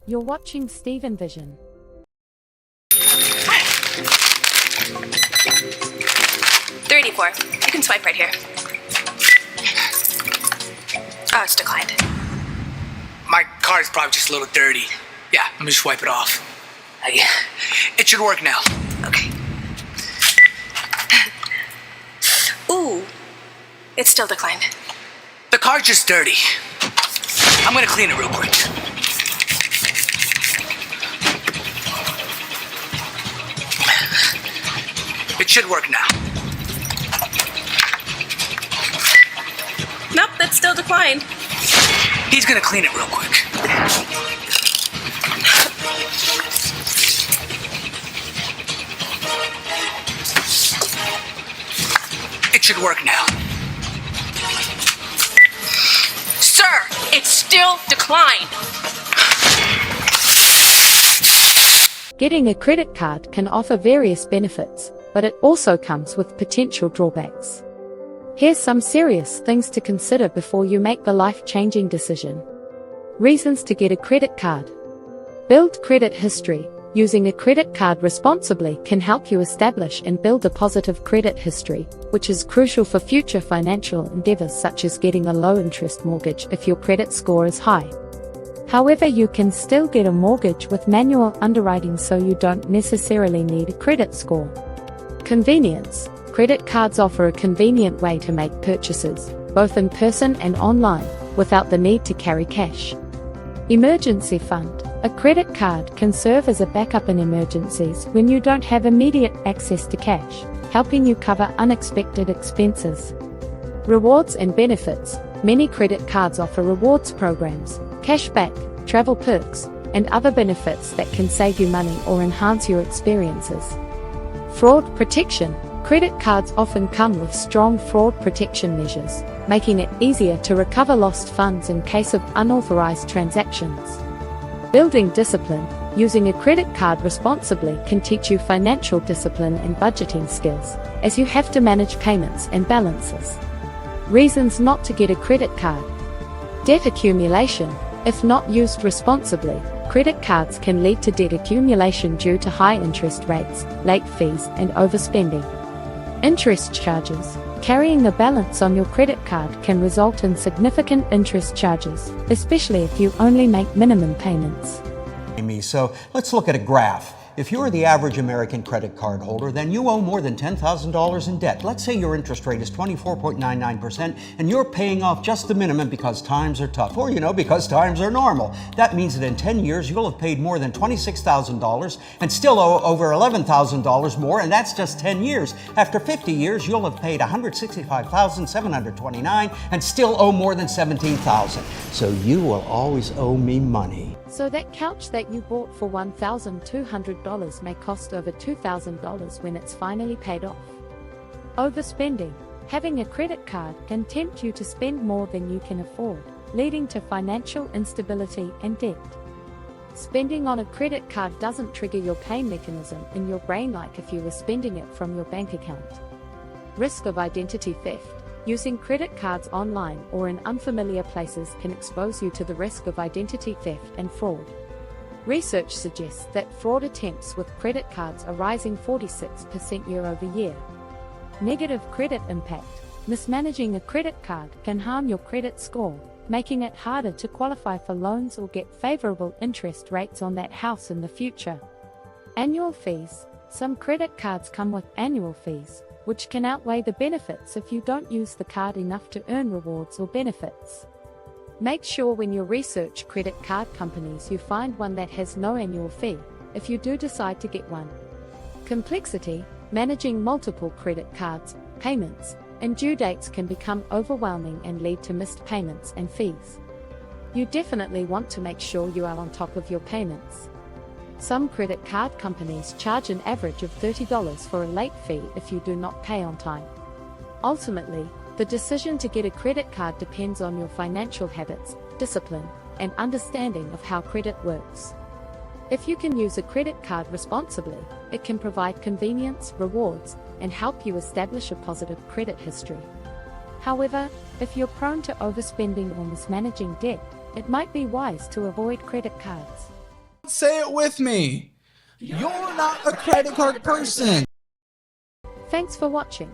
You're watching Steven Vision. 384. You can swipe right here. Oh, it's declined. My card's probably just a little dirty. Yeah, let me just wipe it off. Yeah, it should work now. Okay. Ooh, it's still declined. The card's just dirty. I'm gonna clean it real quick. It should work now. Nope, that's still declined. He's gonna clean it real quick. It should work now. Sir, it's still declined. Getting a credit card can offer various benefits, but it also comes with potential drawbacks. Here's some serious things to consider before you make the life-changing decision. Reasons to get a credit card. Build credit history. Using a credit card responsibly can help you establish and build a positive credit history, which is crucial for future financial endeavors such as getting a low-interest mortgage if your credit score is high. However, you can still get a mortgage with manual underwriting, so you don't necessarily need a credit score. Convenience. Credit cards offer a convenient way to make purchases, both in person and online, without the need to carry cash. Emergency fund. A credit card can serve as a backup in emergencies when you don't have immediate access to cash, helping you cover unexpected expenses. Rewards and benefits. Many credit cards offer rewards programs, cashback, travel perks, and other benefits that can save you money or enhance your experiences. Fraud protection. Credit cards often come with strong fraud protection measures, making it easier to recover lost funds in case of unauthorized transactions. Building discipline. Using a credit card responsibly can teach you financial discipline and budgeting skills, as you have to manage payments and balances. Reasons not to get a credit card. Debt accumulation. If not used responsibly, credit cards can lead to debt accumulation due to high interest rates, late fees, and overspending. Interest charges. Carrying a balance on your credit card can result in significant interest charges, especially if you only make minimum payments. So let's look at a graph. If you're the average American credit card holder, then you owe more than $10,000 in debt. Let's say your interest rate is 24.99% and you're paying off just the minimum because times are tough, or because times are normal. That means that in 10 years, you'll have paid more than $26,000 and still owe over $11,000 more, and that's just 10 years. After 50 years, you'll have paid $165,729 and still owe more than $17,000. So you will always owe me money. So that couch that you bought for $1,200 may cost over $2,000 when it's finally paid off. Overspending. Having a credit card can tempt you to spend more than you can afford, leading to financial instability and debt. Spending on a credit card doesn't trigger your pay mechanism in your brain like if you were spending it from your bank account. Risk of identity theft. Using credit cards online or in unfamiliar places can expose you to the risk of identity theft and fraud. Research suggests that fraud attempts with credit cards are rising 46% year over year. Negative credit impact. Mismanaging a credit card can harm your credit score, making it harder to qualify for loans or get favorable interest rates on that house in the future. Annual fees. Some credit cards come with annual fees, which can outweigh the benefits if you don't use the card enough to earn rewards or benefits. Make sure when you research credit card companies you find one that has no annual fee, if you do decide to get one. Complexity. Managing multiple credit cards, payments, and due dates can become overwhelming and lead to missed payments and fees. You definitely want to make sure you are on top of your payments. Some credit card companies charge an average of $30 for a late fee if you do not pay on time. Ultimately, the decision to get a credit card depends on your financial habits, discipline, and understanding of how credit works. If you can use a credit card responsibly, it can provide convenience, rewards, and help you establish a positive credit history. However, if you're prone to overspending or mismanaging debt, it might be wise to avoid credit cards. Say it with me. You're not a credit card person. Thanks for watching.